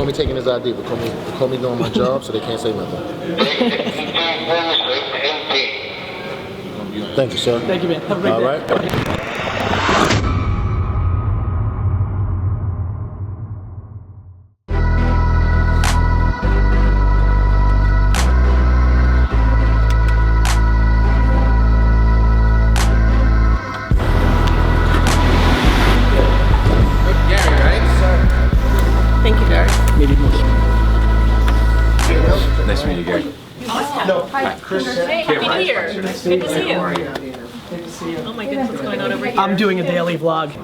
call me taking his ID, but call me doing my job, so they can't say nothing. Thank you, sir. Thank you, man. Have a great day. All right. Nice to meet you, Gary. No. Hi, Chris. Hey, happy New Year. Good to see you. Good to see you. Oh my goodness, what's going on over here? I'm doing a daily vlog.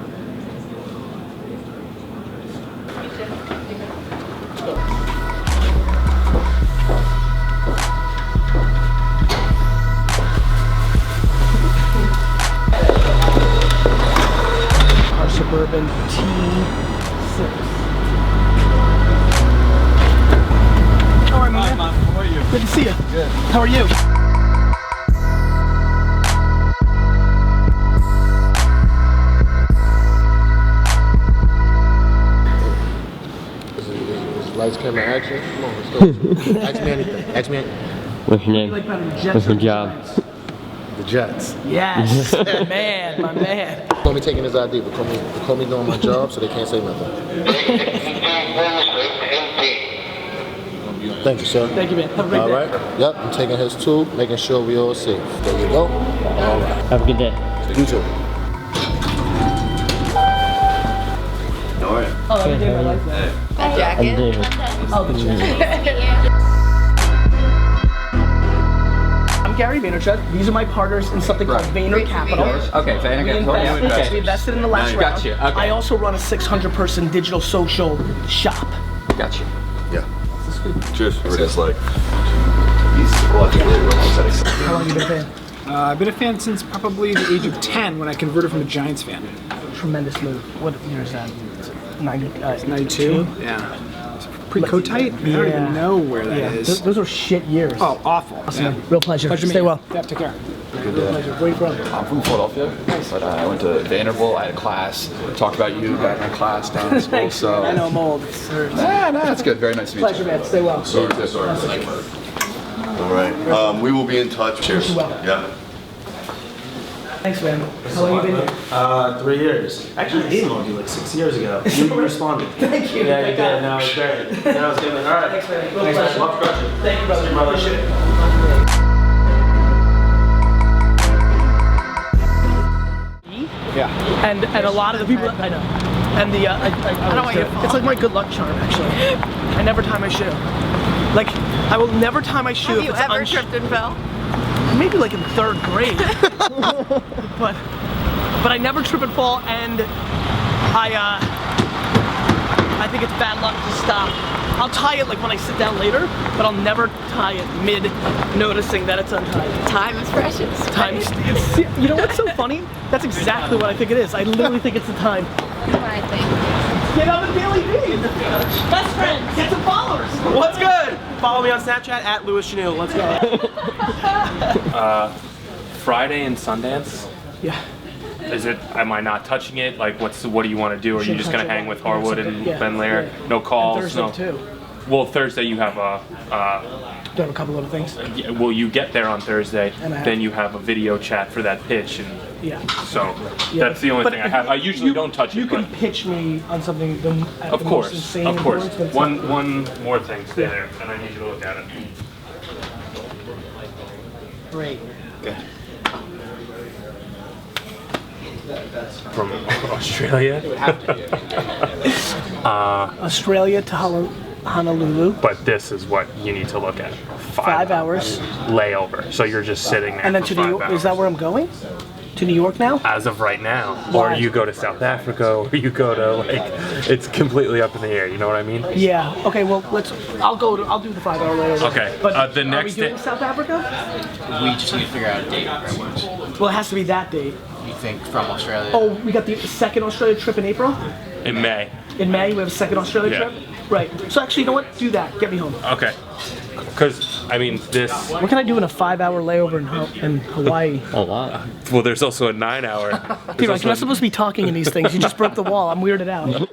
Our Suburban T6. Hi, Mom. How are you? Good to see you. Good. How are you? Is lights, camera, action? Come on, let's go. Ask me anything. Ask me anything. What's your name? What's your job? The Jets. Yes, man, my man. Call me taking his ID, but call me doing my job, so they can't say nothing. Thank you, sir. Thank you, man. Have a great day. All right. Yep, I'm taking his too, making sure we all safe. There you go. All right. Have a good day. You too. How are you? Oh, let me do my life. Jacket. I'm David. Oh, the chat. I'm Gary Vaynerchuk. These are my partners in something called Vayner Capital. Okay, Vaynerchuk. We invested in the last round. Gotcha. Okay. I also run a 600-person digital social shop. Gotcha. Yeah. Cheers. We're just like. How long have you been a fan? I've been a fan since probably the age of 10 when I converted from a Giants fan. Tremendous move. What year is that? 92? Yeah. Pre-Kotite? I don't even know where that is. Those are shit years. Oh, awful. Awesome, Yeah. man. Real pleasure. Pleasure to meet Stay you. well. Yeah, take care. Real pleasure. Where are you from? I'm from Philadelphia, but I went to Vanderbilt. I had a class. Talked about you back in class down in school. So I know I'm old. no, that's good. Very nice to meet Pleasure, man. Stay well. Sorry. All right. We will be in touch. Cheers. Yeah. Thanks, man. How long have you been here? 3 years. Actually, I emailed you like 6 years ago. You responded. Thank you. Yeah, you did. No, it's great. That was good. All right. Thanks, man. Real Thanks, pleasure. man. Love crushing. Thank you, brother. See you, brother. Appreciate it. Yeah. And a lot of the people I know. And the I don't want you to fall. It's like my good luck charm, actually. I never tie my shoe. Like I will never tie my shoe. Have if you it's ever tripped and fell? Maybe like in 3rd grade. but I never trip and fall, and I think it's bad luck to stop. I'll tie it like when I sit down later, but I'll never tie it mid noticing that it's untied. Time is precious. Time. You know what's so funny? That's exactly what I think it is. I literally think it's the time. That's what I think. Get on the DailyVee. Best friends. Get some followers. What's good? Follow me on Snapchat at Louis Chanel. Let's go. Friday and Sundance. Yeah. Is it? Am I not touching it? Like, what do you want to do? Are you just gonna hang with Harwood and Ben Lair? Yeah. No calls. And Thursday no. too. Well, Thursday you have Done a couple other things. well, you get there on Thursday, And I have- then you have a video chat for that pitch, and Yeah. so Yeah. that's the only But thing I have. I usually don't touch You it, can but pitch me on something at of the most course, insane of course. importance, but it's not- One more thing, stay there, and I need you to look at it. Great. From Australia. Australia to Honolulu. But this is what you need to look at. 5 hours. Layover. So you're just sitting there And then for to 5 New York. hours. Is that where I'm going? To New York now? As of right now. Why? Or you go to South Africa, or you go to, like, it's completely up in the air, you know what I mean? Yeah. Okay. Well, I'll do the 5 hour layover. Okay, But the next are we doing day- South Africa? We just need to figure out a date. Well, it has to be that date. You think from Australia? Oh, we got the second Australia trip in April. In May. In May, we have a second Australia Yeah. trip. Right. So actually, you know what? Do that. Get me home. Okay. Because, I mean, this... What can I do in a 5 hour layover in Hawaii? A lot. Well, there's also a 9 hour. Dude, like, you're not supposed to be talking in these things. You just broke the wall. I'm weirded out.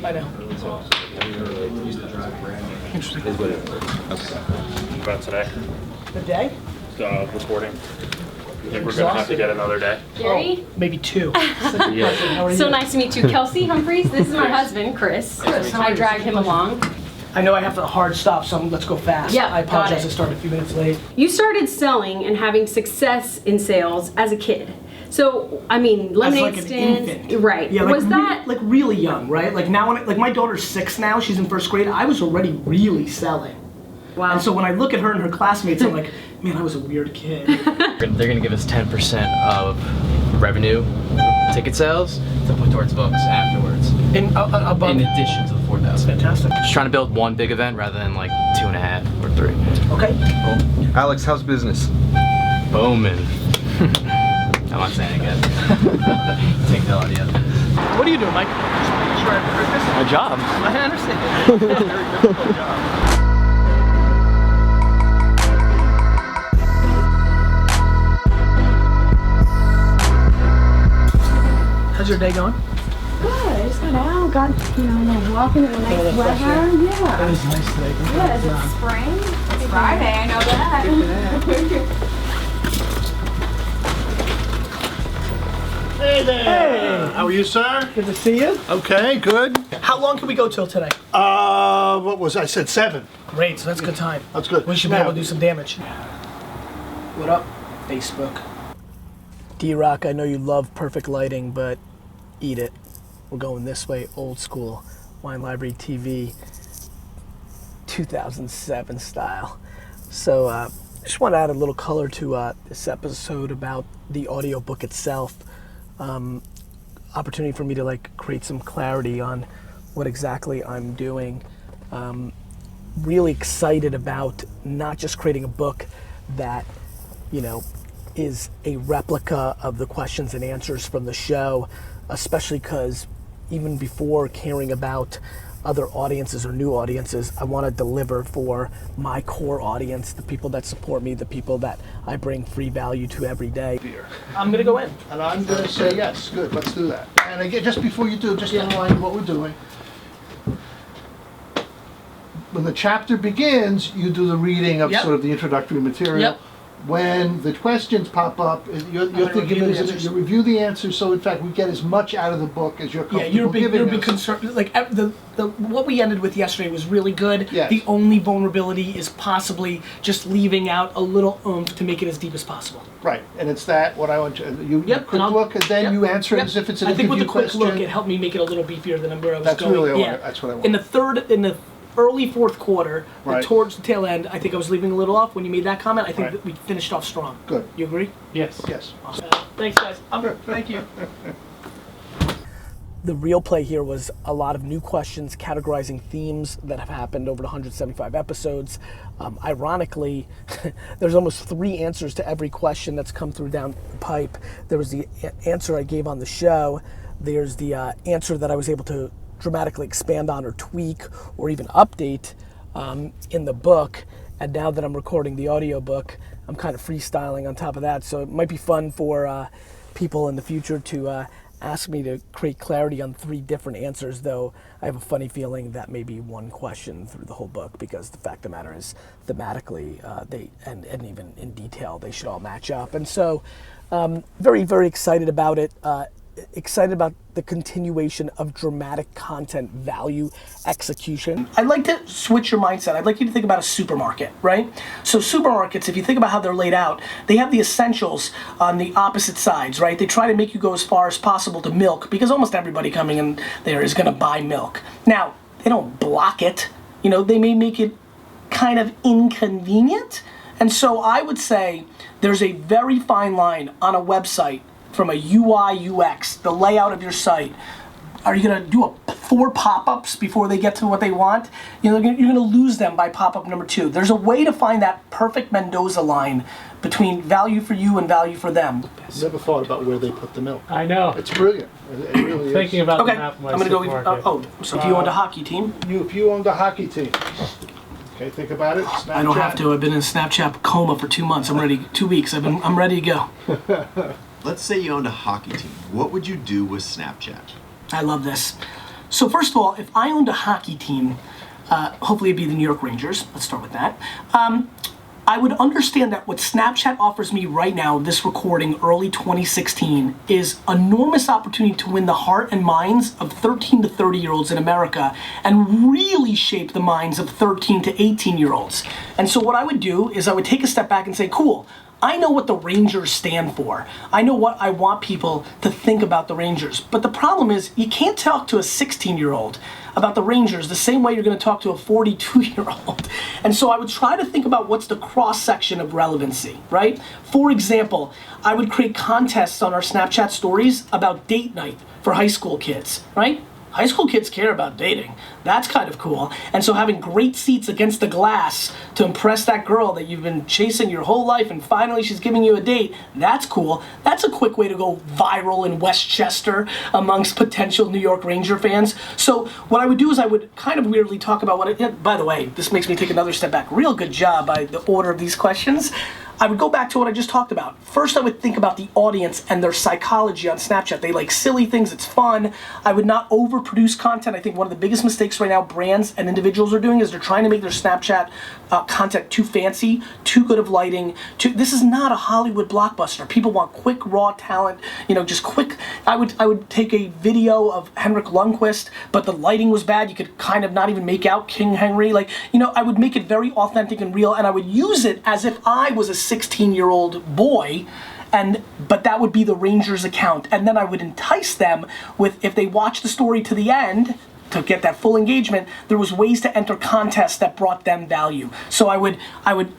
I know. Interesting. About today, The day? recording. I think we're gonna have to get another day. Gary? Maybe 2. So nice to meet you. Kelsey Humphreys, this is my husband, Chris. I dragged him along. I know I have a hard stop, so let's go fast. Yeah, I apologize, got it. I started a few minutes late. You started selling and having success in sales as a kid. So, I mean, lemonade As like an stands, infant. right? Yeah, like was that like really young, right? Like now, like my daughter's 6 now. She's in 1st grade. I was already really selling. wow? And so when I look at her and her classmates, I'm like, man, I was a weird kid. They're gonna give us 10% of revenue, ticket sales, to put towards books afterwards. In above. In addition to the 4,000. Fantastic. Just trying to build one big event rather than like 2.5 or 3. Okay. Alex, how's business? Booming. I'm not saying it again. Take the audio. What are you doing, Mike? My job. I understand. How's your day going? Good. I just got out, got, walking in the nice weather. It Yeah. was nice today. Yeah, is it spring? It's Friday, I know that. Hey there. Hey. How are you, sir? Good to see you. Okay, good. How long can we go till today? What was I said? 7. Great, so that's a good time. That's good. We should be able to do some damage. What up, Facebook? D-Rock, I know you love perfect lighting, but eat it. We're going this way, old school. Wine Library TV, 2007 style. So just want to add a little color to this episode about the audiobook itself. Opportunity for me to like create some clarity on what exactly I'm doing. Really excited about not just creating a book that, is a replica of the questions and answers from the show, especially because even before caring about other audiences or new audiences, I want to deliver for my core audience, the people that support me, the people that I bring free value to every day. I'm gonna go in. And I'm going to say yes. Good, let's do that. And again, just before you do, just to remind you what we're doing. When the chapter begins, you do the reading of Yep. sort of the introductory material. Yep. When the questions pop up, you're thinking, review the answers. you review the answers, so in fact we get as much out of the book as you're Yeah, comfortable you're giving big us. concerned. Like the what we ended with yesterday was really good. Yes. The only vulnerability is possibly just leaving out a little oomph to make it as deep as possible. Right, and it's that, what I want you, Yep. quick and I'll- look, and then yep, you answer it yep. as if it's an I think interview with the quick question. look, it helped me make it a little beefier than where I was That's going. really yeah. that's what I want. In the early 4th quarter, Right. towards the tail end, I think I was leaving a little off. When you made that comment, I think Right. that we finished off strong. Good. You agree? Yes. Yes. Awesome. Thanks, guys. Thank you. The real play here was a lot of new questions categorizing themes that have happened over the 175 episodes. Ironically, there's almost 3 answers to every question that's come through down the pipe. There was the answer I gave on the show. There's the answer that I was able to dramatically expand on or tweak or even update in the book. And now that I'm recording the audiobook, I'm kind of freestyling on top of that. So it might be fun for people in the future to ask me to create clarity on 3 different answers, though I have a funny feeling that may be one question through the whole book, because the fact of the matter is thematically and even in detail they should all match up. And so very, very excited about it. Excited about the continuation of dramatic content value execution. I'd like to switch your mindset. I'd like you to think about a supermarket, right? So supermarkets, if you think about how they're laid out, they have the essentials on the opposite sides, right? They try to make you go as far as possible to milk, because almost everybody coming in there is gonna buy milk. Now, they don't block it. They may make it kind of inconvenient. And so I would say there's a very fine line on a website from a UI, UX, the layout of your site. Are you going to do 4 pop-ups before they get to what they want? You're going to lose them by pop-up number 2. There's a way to find that perfect Mendoza line between value for you and value for them. Never thought about where they put the milk. I know. It's brilliant. It really is. Thinking about Okay, the map of my I'm going to go. supermarket. So if you owned a hockey team? If you owned a hockey team. Okay, think about it. Snapchat. I don't have to. I've been in a Snapchat coma for 2 months. I'm ready. 2 weeks. I'm ready to go. Let's say you owned a hockey team. What would you do with Snapchat? I love this. So first of all, if I owned a hockey team, hopefully it'd be the New York Rangers. Let's start with that. I would understand that what Snapchat offers me right now, this recording, early 2016, is enormous opportunity to win the heart and minds of 13 to 30-year-olds in America and really shape the minds of 13 to 18-year-olds. And so what I would do is I would take a step back and say, cool, I know what the Rangers stand for. I know what I want people to think about the Rangers. But the problem is you can't talk to a 16-year-old about the Rangers the same way you're going to talk to a 42-year-old. And so I would try to think about what's the cross-section of relevancy, right? For example, I would create contests on our Snapchat stories about date night for high school kids, right? High school kids care about dating. That's kind of cool. And so having great seats against the glass to impress that girl that you've been chasing your whole life and finally she's giving you a date, that's cool. That's a quick way to go viral in Westchester amongst potential New York Ranger fans. So what I would do is I would kind of weirdly talk about by the way, this makes me take another step back. Real good job by the order of these questions. I would go back to what I just talked about. First, I would think about the audience and their psychology on Snapchat. They like silly things, it's fun. I would not overproduce content. I think one of the biggest mistakes right now brands and individuals are doing is they're trying to make their Snapchat content too fancy, too good of lighting. This is not a Hollywood blockbuster. People want quick, raw talent, just quick. I would take a video of Henrik Lundqvist, but the lighting was bad. You could kind of not even make out King Henry. I would make it very authentic and real, and I would use it as if I was a 16-year-old boy, but that would be the Rangers account. And then I would entice them with, if they watch the story to the end, to get that full engagement, there was ways to enter contests that brought them value. So I would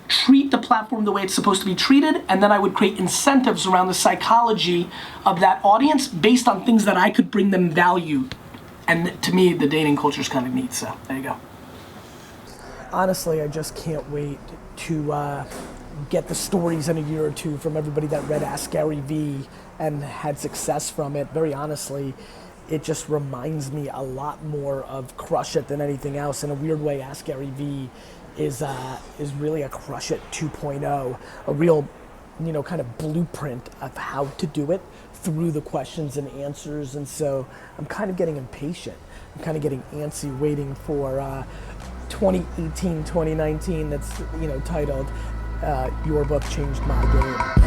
treat the platform the way it's supposed to be treated, and then I would create incentives around the psychology of that audience based on things that I could bring them value. And to me, the dating culture is kind of neat, so there you go. Honestly, I just can't wait to get the stories in a year or two from everybody that read AskGaryVee and had success from it. Very honestly, it just reminds me a lot more of Crush It than anything else. In a weird way, AskGaryVee is really a Crush It 2.0, a real, kind of blueprint of how to do it through the questions and answers. And so I'm kind of getting impatient. I'm kind of getting antsy waiting for 2018, 2019 that's, titled Your Book Changed My Game.